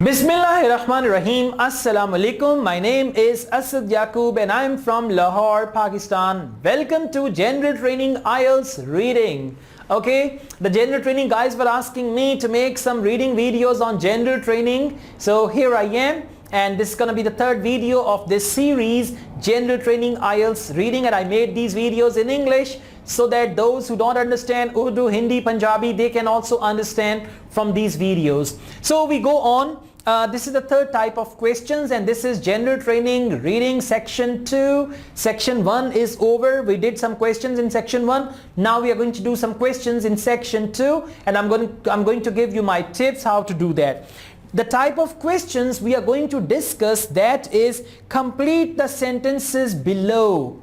Bismillahirrahmanirrahim. Assalamu alaikum. My name is Asad Yaqub and I am from Lahore, Pakistan. Welcome to General Training IELTS Reading. Okay, the General Training guys were asking me to make some reading videos on General Training. So here I am, and this is going to be the third video of this series, General Training IELTS Reading, and I made these videos in English so that those who don't understand Urdu, Hindi, Punjabi, they can also understand from these videos. So we go on. This is the third type of questions, and this is General Training Reading Section 2. Section 1 is over. We did some questions in Section 1. Now we are going to do some questions in Section 2, and I'm going to give you my tips how to do that. The type of questions we are going to discuss, that is complete the sentences below.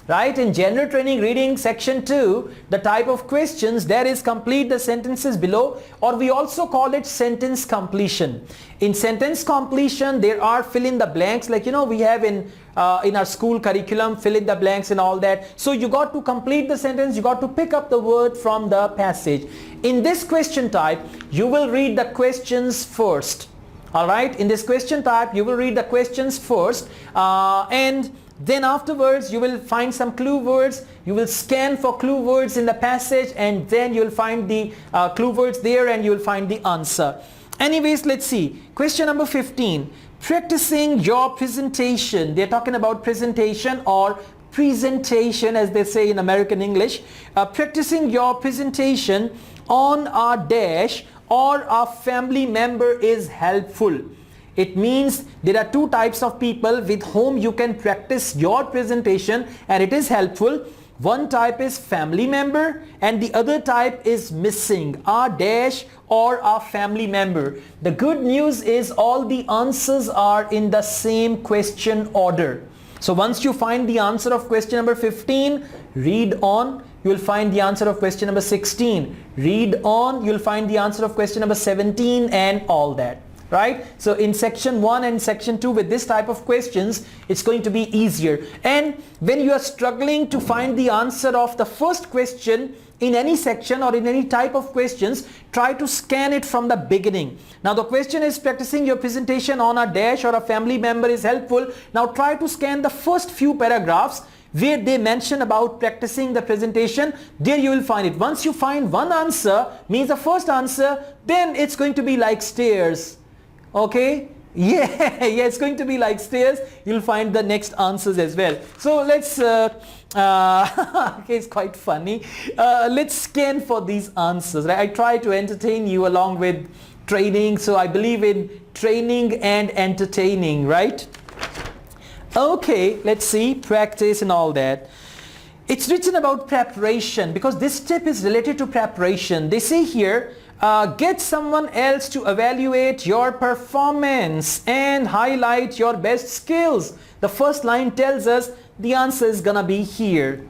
Right, in General Training Reading Section 2, the type of questions there is complete the sentences below, or we also call it sentence completion. In sentence completion, there are fill in the blanks, like we have in our school curriculum, fill in the blanks and all that. So you got to complete the sentence, you got to pick up the word from the passage. In this question type, you will read the questions first. Alright, in this question type, you will read the questions first, and then afterwards you will find some clue words. You will scan for clue words in the passage, and then you will find the clue words there and you will find the answer. Anyways, let's see. Question number 15. Practicing your presentation. They're talking about presentation or presentation as they say in American English. Practicing your presentation on a dash or a family member is helpful. It means there are two types of people with whom you can practice your presentation and it is helpful. One type is family member and the other type is missing, a dash or a family member. The good news is all the answers are in the same question order. So once you find the answer of question number 15, read on. You will find the answer of question number 16. Read on. You will find the answer of question number 17 and all that. Right? So in section 1 and section 2 with this type of questions, it's going to be easier. And when you are struggling to find the answer of the first question in any section or in any type of questions, try to scan it from the beginning. Now the question is practicing your presentation on a dash or a family member is helpful. Now try to scan the first few paragraphs where they mention about practicing the presentation. There you will find it. Once you find one answer, means the first answer, then it's going to be like stairs. Okay, yeah, it's going to be like stairs. You'll find the next answers as well. So let's okay, it's quite funny. Let's scan for these answers, right? I try to entertain you along with training, so I believe in training and entertaining, right? Okay, let's see, practice and all that. It's written about preparation because this tip is related to preparation. They say here, get someone else to evaluate your performance and highlight your best skills. The first line tells us the answer is gonna be here.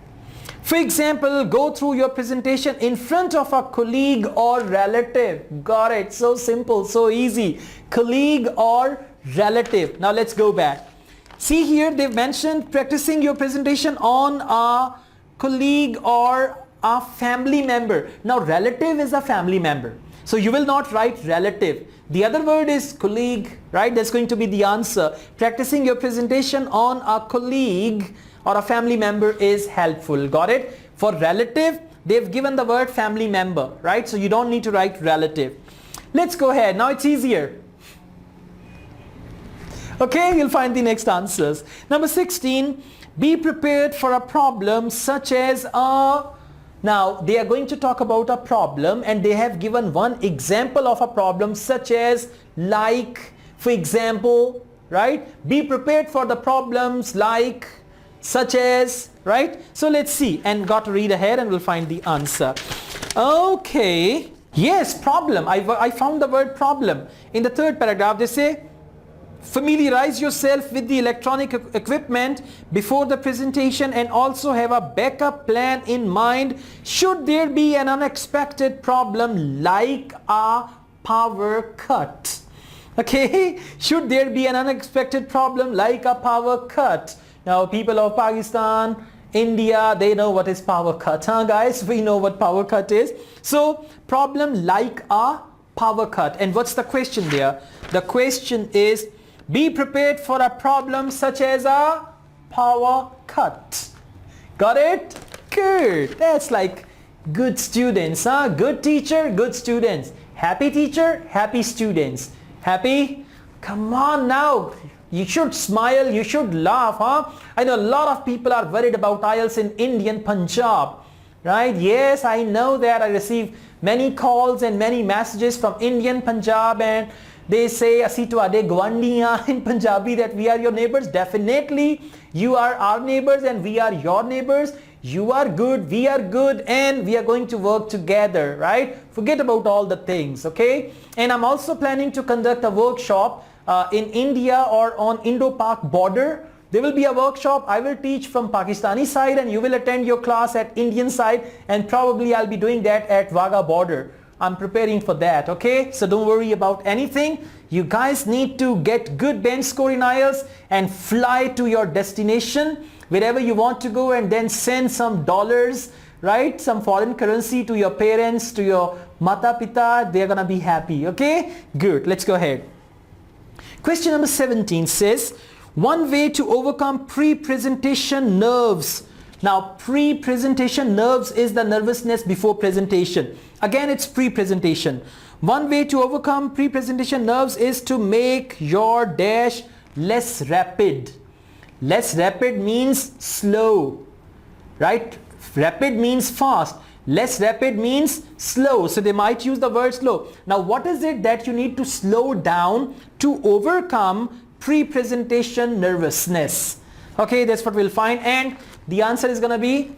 For example, go through your presentation in front of a colleague or relative. Got it. So simple, so easy. Colleague or relative. Now let's go back. See here, they've mentioned practicing your presentation on a colleague or a family member. Now relative is a family member, so you will not write relative. The other word is colleague, right? That's going to be the answer. Practicing your presentation on a colleague or a family member is helpful. Got it? For relative, they've given the word family member, right? So you don't need to write relative. Let's go ahead. Now it's easier. Okay, you'll find the next answers. Number 16, be prepared for a problem such as a... Now they are going to talk about a problem and they have given one example of a problem such as like, for example, right? Be prepared for the problems like, such as, right? So let's see, and got to read ahead and we'll find the answer. Okay, yes, problem. I found the word problem. In the third paragraph they say, familiarize yourself with the electronic equipment before the presentation and also have a backup plan in mind should there be an unexpected problem like a power cut. Okay, should there be an unexpected problem like a power cut. Now people of Pakistan, India, they know what is power cut, huh guys? We know what power cut is. So problem like a power cut. And what's the question there? The question is, be prepared for a problem such as a power cut. Got it? Good. That's like good students, huh? Good teacher, good students. Happy teacher, happy students. Happy? Come on now. You should smile, you should laugh, huh? I know a lot of people are worried about IELTS in Indian Punjab, right? Yes, I know that. I receive many calls and many messages from Indian Punjab, and they say, "Assi tuade gwandiyan," in Punjabi, that we are your neighbors. Definitely, you are our neighbors and we are your neighbors. You are good, we are good, and we are going to work together, right? Forget about all the things, okay? And I'm also planning to conduct a workshop in India or on Indo-Pak border. There will be a workshop. I will teach from Pakistani side and you will attend your class at Indian side, and probably I'll be doing that at Wagah border. I'm preparing for that, okay? So don't worry about anything. You guys need to get good band score in IELTS and fly to your destination wherever you want to go, and then send some dollars, right? Some foreign currency to your parents, to your mata pita. They're gonna be happy, okay? Good. Let's go ahead. Question number 17 says, one way to overcome pre-presentation nerves. Now, pre-presentation nerves is the nervousness before presentation. Again, it's pre-presentation. One way to overcome pre-presentation nerves is to make your dash less rapid. Less rapid means slow, right? Rapid means fast. Less rapid means slow. So they might use the word slow. Now, what is it that you need to slow down to overcome pre-presentation nervousness? Okay, that's what we'll find. And the answer is going to be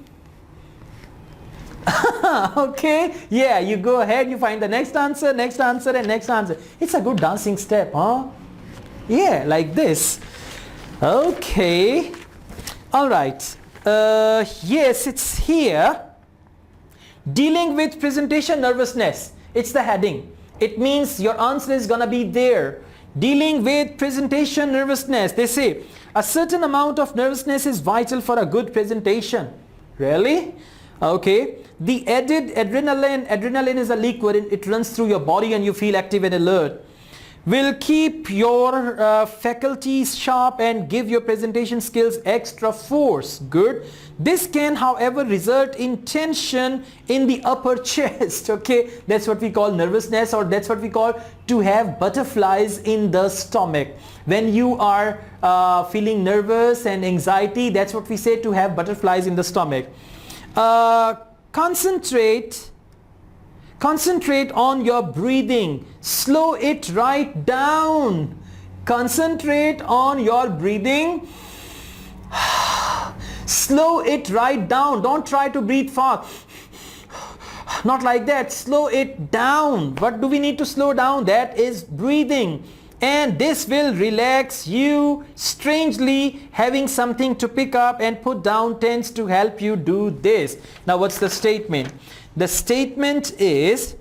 okay, yeah, you go ahead, you find the next answer, and next answer. It's a good dancing step, huh? Yeah, like this. Okay, all right. Yes, it's here. Dealing with presentation nervousness. It's the heading. It means your answer is gonna be there. Dealing with presentation nervousness. They say a certain amount of nervousness is vital for a good presentation. Really? Okay. The added adrenaline is a liquid, it runs through your body and you feel active and alert. Will keep your faculties sharp and give your presentation skills extra force. Good. This can, however, result in tension in the upper chest. Okay, that's what we call nervousness, or that's what we call to have butterflies in the stomach. When you are feeling nervous and anxiety, that's what we say, to have butterflies in the stomach. Concentrate on your breathing. Slow it right down. Concentrate on your breathing. Slow it right down. Don't try to breathe fast. Not like that. Slow it down. What do we need to slow down? That is breathing. And this will relax you. Strangely, having something to pick up and put down tends to help you do this. Now, what's the statement? The statement is,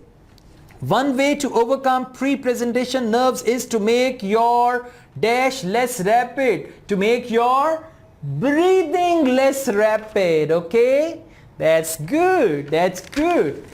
one way to overcome pre-presentation nerves is to make your dash less rapid, to make your breathing less rapid. Okay, that's good, that's good.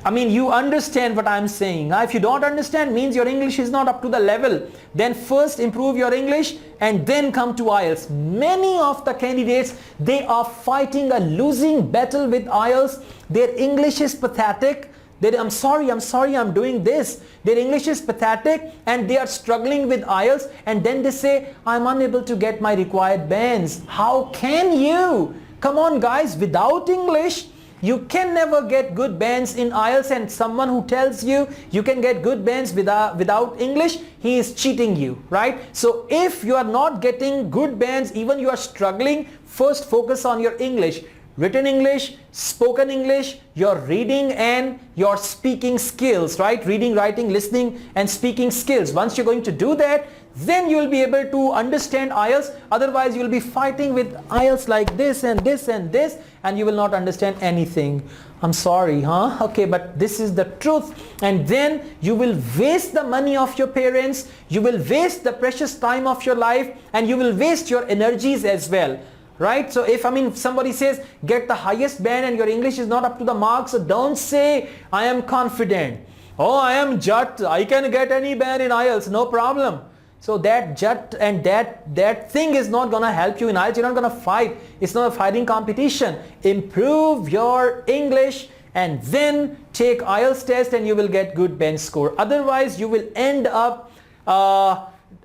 I mean, you understand what I'm saying. If you don't understand, means your English is not up to the level. Then first improve your English and then come to IELTS. Many of the candidates, they are fighting a losing battle with IELTS. Their English is pathetic. I'm sorry, I'm doing this. Their English is pathetic and they are struggling with IELTS, and then they say, I'm unable to get my required bands. How can you? Come on guys, without English, you can never get good bands in IELTS, and someone who tells you you can get good bands without English, he is cheating you, right? So if you are not getting good bands, even you are struggling, first focus on your English. Written English, spoken English, your reading and your speaking skills, right? Reading, writing, listening and speaking skills. Once you're going to do that, then you will be able to understand IELTS. Otherwise, you will be fighting with IELTS like this and this and this, and you will not understand anything. I'm sorry, huh? Okay, but this is the truth. And then you will waste the money of your parents, you will waste the precious time of your life, and you will waste your energies as well. Right? So if somebody says get the highest band and your English is not up to the mark, so don't say I am confident. Oh, I am Jat, I can get any band in IELTS, no problem. So that Jat and that thing is not going to help you in IELTS. You're not going to fight. It's not a fighting competition. Improve your English and then take IELTS test and you will get good bench score. Otherwise, you will end up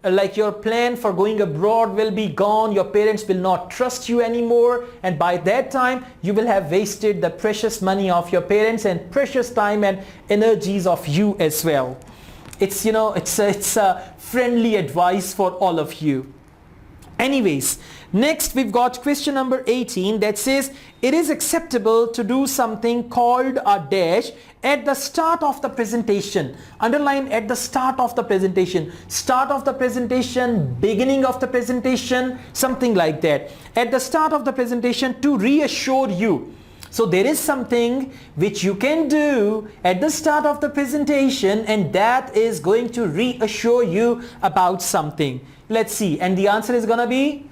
like your plan for going abroad will be gone. Your parents will not trust you anymore. And by that time, you will have wasted the precious money of your parents and precious time and energies of you as well. It's, you know, it's a friendly advice for all of you. Anyways, next we've got question number 18 that says, it is acceptable to do something called a dash at the start of the presentation. Underline at the start of the presentation. Start of the presentation, beginning of the presentation, something like that. At the start of the presentation to reassure you. So there is something which you can do at the start of the presentation and that is going to reassure you about something. Let's see. And the answer is going to be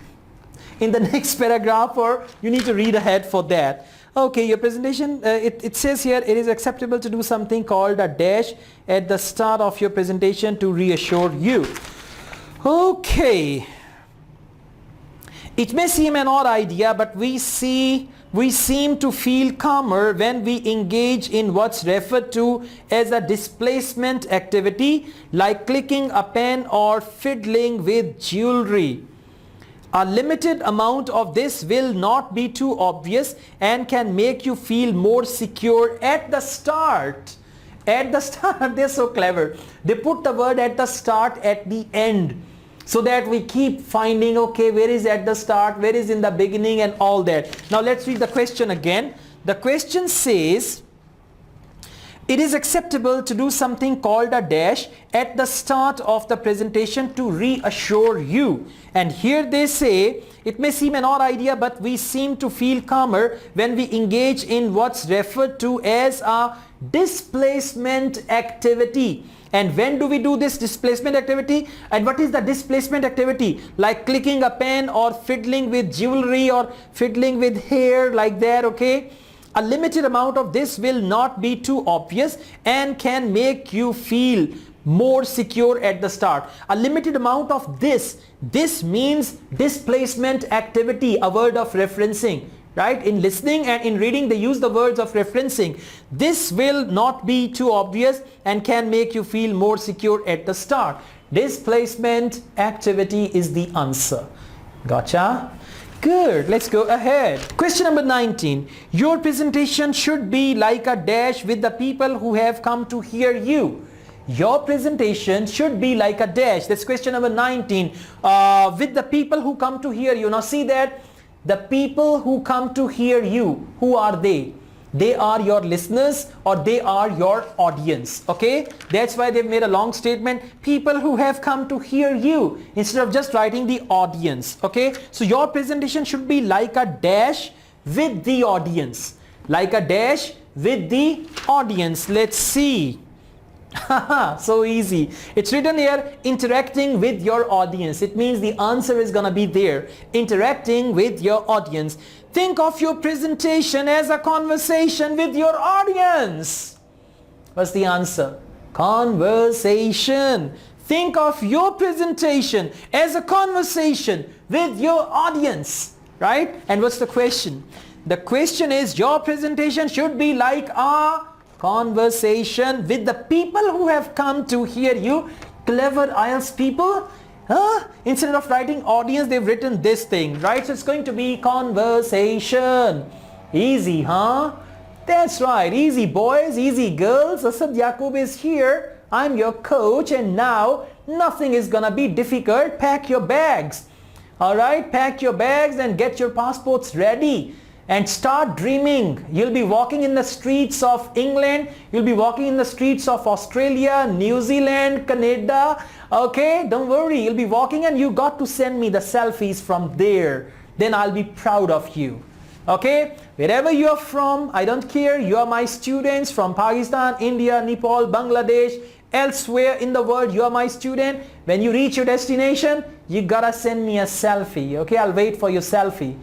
in the next paragraph, or you need to read ahead for that. Okay, your presentation, it says here it is acceptable to do something called a dash at the start of your presentation to reassure you. Okay. It may seem an odd idea, but we seem to feel calmer when we engage in what's referred to as a displacement activity, like clicking a pen or fiddling with jewelry. A limited amount of this will not be too obvious and can make you feel more secure at the start. At the start, they're so clever. They put the word at the start at the end, so that we keep finding, okay, where is at the start, where is in the beginning and all that. Now let's read the question again. The question says, it is acceptable to do something called a dash at the start of the presentation to reassure you. And here they say, it may seem an odd idea, but we seem to feel calmer when we engage in what's referred to as a displacement activity. And when do we do this displacement activity? And what is the displacement activity? Like clicking a pen or fiddling with jewelry or fiddling with hair, like that, okay? A limited amount of this will not be too obvious and can make you feel more secure at the start. A limited amount of this means displacement activity, a word of referencing. Right? In listening and in reading, they use the words of referencing. This will not be too obvious and can make you feel more secure at the start. Displacement activity is the answer. Gotcha? Good. Let's go ahead. Question number 19. Your presentation should be like a dash with the people who have come to hear you. Your presentation should be like a dash. That's question number 19. With the people who come to hear you. Now see that. The people who come to hear you, who are they? They are your listeners or they are your audience. Okay, that's why they've made a long statement, people who have come to hear you, instead of just writing the audience. Okay, so your presentation should be like a dash with the audience. Like a dash with the audience. Let's see. So easy. It's written here, interacting with your audience. It means the answer is gonna be there. Interacting with your audience. Think of your presentation as a conversation with your audience. What's the answer? Conversation. Think of your presentation as a conversation with your audience. Right? And what's the question? The question is, your presentation should be like a conversation with the people who have come to hear you. Clever IELTS people. Instead of writing audience, they've written this thing, right? So it's going to be conversation. Easy, huh? That's right. Easy, boys. Easy, girls. Asad Yaqub is here. I'm your coach, and now nothing is gonna be difficult. Pack your bags. All right? Pack your bags and get your passports ready. And start dreaming. You'll be walking in the streets of England. You'll be walking in the streets of Australia, New Zealand, Canada. Okay, don't worry. You'll be walking and you got to send me the selfies from there. Then I'll be proud of you. Okay, wherever you are from, I don't care. You are my students from Pakistan, India, Nepal, Bangladesh, elsewhere in the world. You are my student. When you reach your destination, you gotta send me a selfie. Okay, I'll wait for your selfie.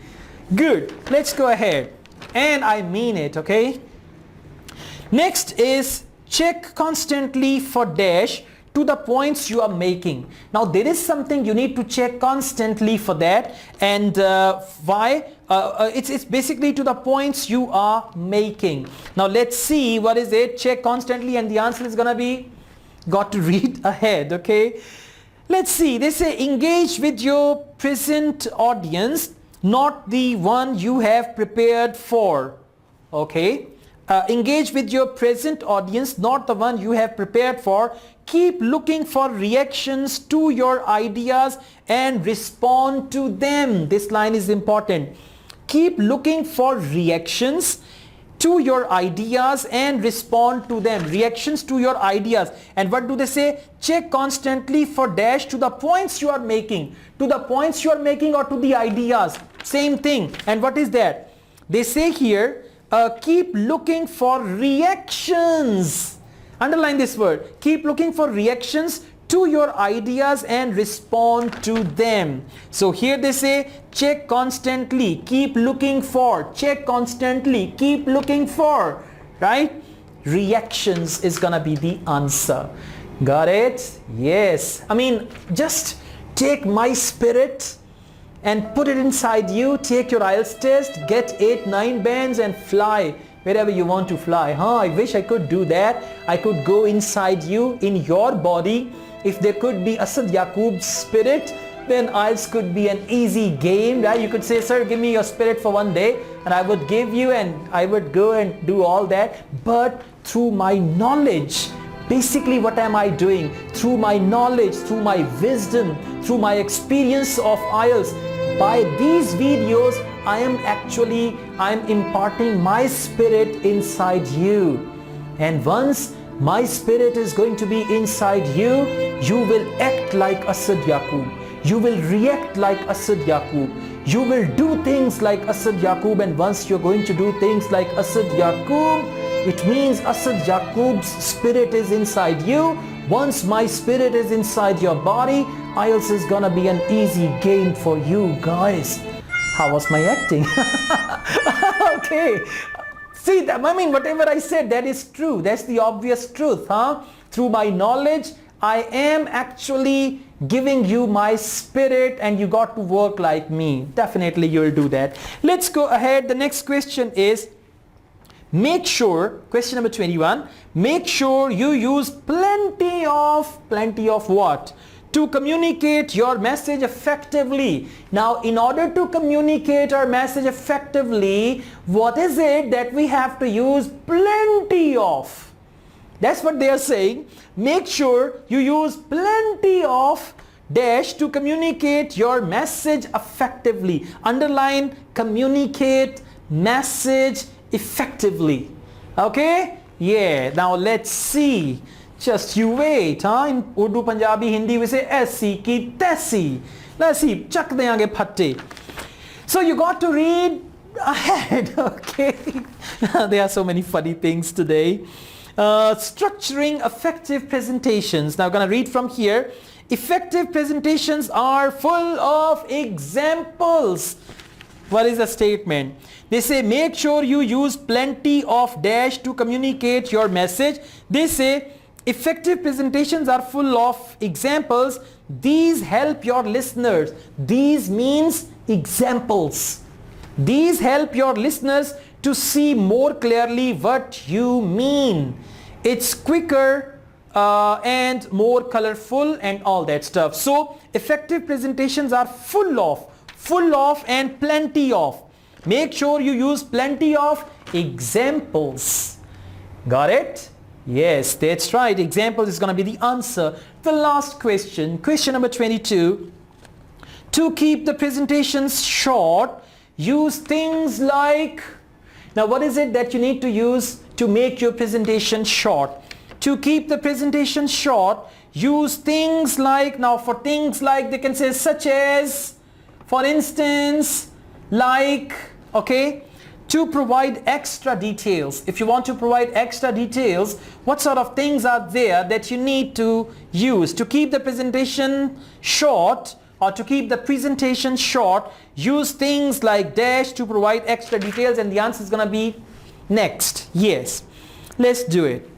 Good. Let's go ahead. And I mean it, okay? Next is check constantly for dash to the points you are making. Now there is something you need to check constantly for that, and why? It's basically to the points you are making. Now let's see what is it. Check constantly, and the answer is gonna be, got to read ahead, okay? Let's see. They say engage with your present audience, not the one you have prepared for. Okay? Engage with your present audience, not the one you have prepared for. Keep looking for reactions to your ideas and respond to them. This line is important. Keep looking for reactions to your ideas and respond to them. Reactions to your ideas. And what do they say? Check constantly for dash to the points you are making. To the points you are making or to the ideas. Same thing. And what is that? They say here, keep looking for reactions. Underline this word. Keep looking for reactions to your ideas and respond to them. So here they say, check constantly, keep looking for, check constantly, keep looking for, right? Reactions is gonna be the answer. Got it? Yes. I mean, just take my spirit and put it inside you. Take your IELTS test, get 8-9 bands and fly wherever you want to fly. I wish I could do that. I could go inside you, in your body. If there could be Asad Yaqub's spirit, then IELTS could be an easy game, right? You could say, sir, give me your spirit for one day, and I would give you, and I would go and do all that. But through my knowledge, basically what am I doing? Through my knowledge, through my wisdom, through my experience of IELTS, by these videos, I am imparting my spirit inside you. And once my spirit is going to be inside you, you will act like Asad Yaqub. You will react like Asad Yaqub. You will do things like Asad Yaqub, and once you're going to do things like Asad Yaqub, it means Asad Yaqub's spirit is inside you. Once my spirit is inside your body, IELTS is gonna be an easy game for you guys. How was my acting? Okay. See, that, I mean, whatever I said, that is true. That's the obvious truth, huh? Through my knowledge, I am actually giving you my spirit, and you got to work like me. Definitely you'll do that. Let's go ahead. The next question is, make sure, question number 21, make sure you use plenty of what? To communicate your message effectively. Now, in order to communicate our message effectively, what is it that we have to use plenty of? That's what they are saying. Make sure you use plenty of dash to communicate your message effectively. Underline communicate message effectively. Okay? Yeah. Now let's see. Just you wait, huh? In Urdu, Punjabi, Hindi, we say aisi ki taisi. Let's see, chak deyange phatte. So you got to read ahead, okay? There are so many funny things today. Structuring effective presentations. Now I'm going to read from here. Effective presentations are full of examples. What is the statement? They say make sure you use plenty of dash to communicate your message. They say effective presentations are full of examples. These help your listeners. These means examples. These help your listeners to see more clearly what you mean. It's quicker and more colorful and all that stuff. So effective presentations are full of and plenty of. Make sure you use plenty of examples. Got it? Yes, that's right. Examples is going to be the answer. The last question, question number 22. To keep the presentations short, use things like, now what is it that you need to use to make your presentation short? To keep the presentation short, use things like, now for things like they can say such as, for instance, like, okay? To provide extra details. If you want to provide extra details, what sort of things are there that you need to use? To keep the presentation short, or to keep the presentation short, use things like dash to provide extra details, and the answer is going to be next. Yes. Let's do it.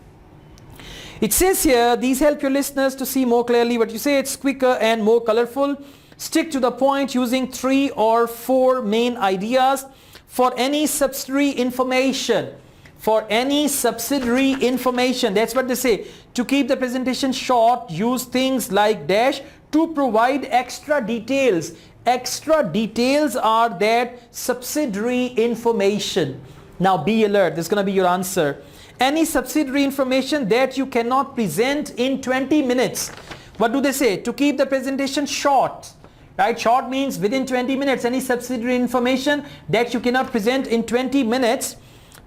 It says here, these help your listeners to see more clearly what you say. It's quicker and more colorful. Stick to the point using 3 or 4 main ideas. For any subsidiary information, that's what they say. To keep the presentation short, use things like dash to provide extra details. Extra details are that subsidiary information. Now be alert, this is going to be your answer. Any subsidiary information that you cannot present in 20 minutes. What do they say? To keep the presentation short. Right? Short means within 20 minutes. Any subsidiary information that you cannot present in 20 minutes.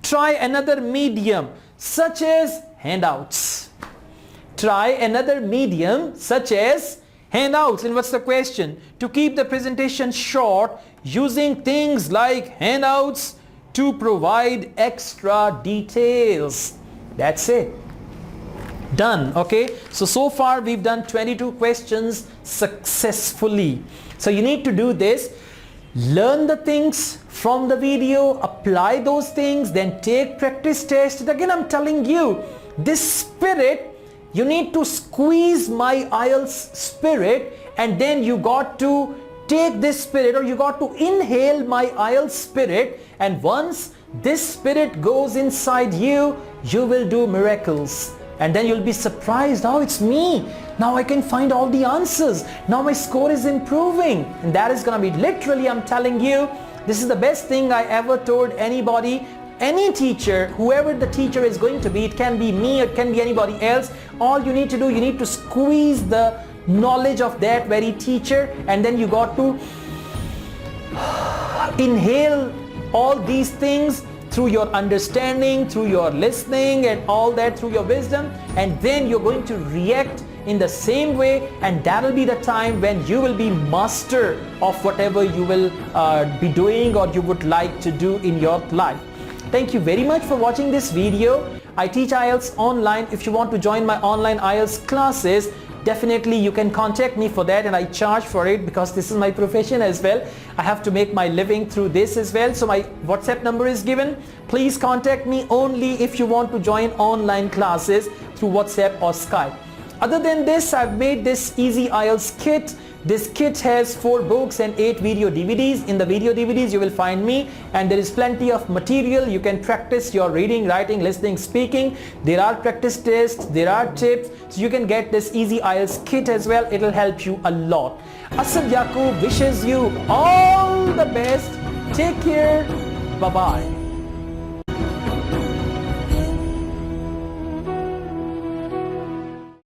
Try another medium such as handouts. Try another medium such as handouts. And what's the question? To keep the presentation short, using things like handouts to provide extra details. That's it. Done. Okay, so far we've done 22 questions successfully. So you need to do this. Learn the things from the video, apply those things, then take practice test. Again, I'm telling you, this spirit, you need to squeeze my IELTS spirit, and then you got to take this spirit, or you got to inhale my IELTS spirit, and once this spirit goes inside you, you will do miracles. And then you'll be surprised, oh, it's me. Now I can find all the answers. Now my score is improving. And that is going to be literally, I'm telling you, this is the best thing I ever told anybody, any teacher, whoever the teacher is going to be. It can be me, it can be anybody else. All you need to do, you need to squeeze the knowledge of that very teacher, and then you got to inhale all these things through your understanding, through your listening, and all that through your wisdom, and then you're going to react in the same way, and that'll be the time when you will be master of whatever you will be doing or you would like to do in your life. Thank you very much for watching this video. I teach IELTS online. If you want to join my online IELTS classes, definitely you can contact me for that, and I charge for it because this is my profession as well. I have to make my living through this as well. So my WhatsApp number is given. Please contact me only if you want to join online classes through WhatsApp or Skype. Other than this, I've made this Easy IELTS kit. This kit has 4 books and 8 video DVDs. In the video DVDs you will find me, and there is plenty of material. You can practice your reading, writing, listening, speaking. There are practice tests, there are tips, so you can get this Easy IELTS kit as well. It will help you a lot. Asad Yaqub wishes you all the best. Take care. Bye-bye.